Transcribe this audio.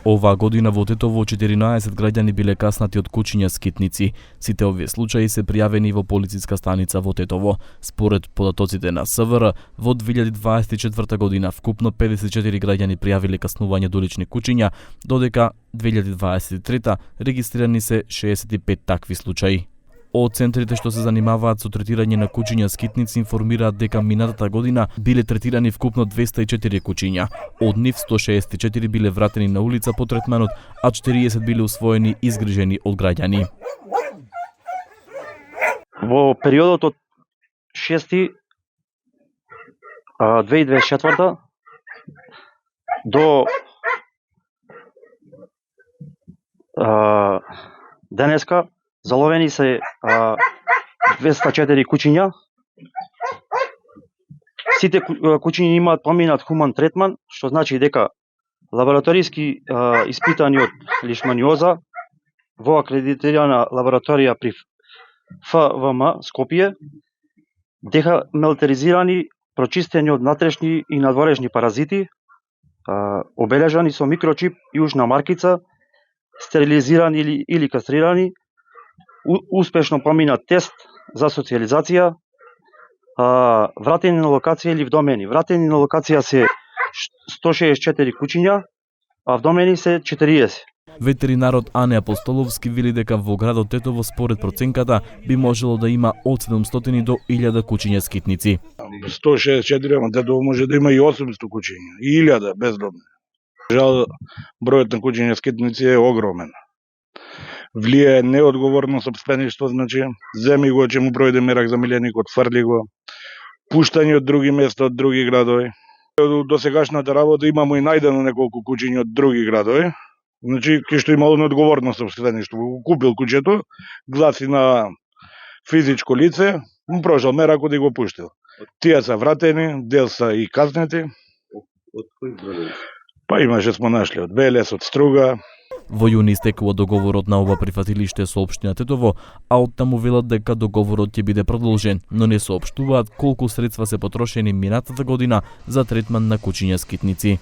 Оваа година во Тетово 14 граѓани биле каснати од кучиња скитници. Сите овие случаи се пријавени во полициска станица во Тетово. Според податоците на СВР, во 2024 година вкупно 54 граѓани пријавиле каснување до лични кучиња, додека 2023 регистрирани се 65 такви случаи. Од центрите што се занимаваат со третирање на кучиња скитници информираат дека минатата година биле третирани вкупно 204 кучиња. Од нив 164 биле вратени на улица по третманот, а 40 биле усвоени изгрижени од граѓани. Во периодот од 6/2024 до денеска заловени се 204 кучиња. Сите кучиња имаат поминат хуман третман, што значи дека лабораториски испитани од лишманиоза во акредитирана лабораторија при ФВМ Скопје, дехамелтеризирани, прочистени од внатрешни и надворешни паразити, обележани со микрочип и ушна маркица, стерилизирани или кастрирани, успешно поминат тест за социјализација, вратени на локација или вдомени. Вратени на локација се 164 кучиња, а вдомени се 40. Ветеринарот Ане Апостоловски вели дека во градот Тетово според проценката би можело да има од 700 до 1000 кучиња скитници. 164, ама Тетово може да има и 800 кучиња, и 1000 бездомни. Жал, бројот на кучиња скитници е огромен. Влијае неодговорно сопствеништво, значи, земи го, че му пројде мерак за миленикот, фрли го, пуштање од други места, од други градови. До сегашната работа имамо и најдено неколку кучиња од други градови, значи, ке што имало неодговорно сопствеништво. Купил кучето, гласи на физичко лице, му прошал меракот и го пуштил. Тие се вратени, дел се и казнети. Од кои градови? Па имаше смо нашли од Велес, од Струга. Во јуни истекува договорот на ова прифатилиште со општина Тетово, а оттаму велат дека договорот ќе биде продолжен, но не соопштуваат колку средства се потрошени минатата година за третман на кучиња скитници.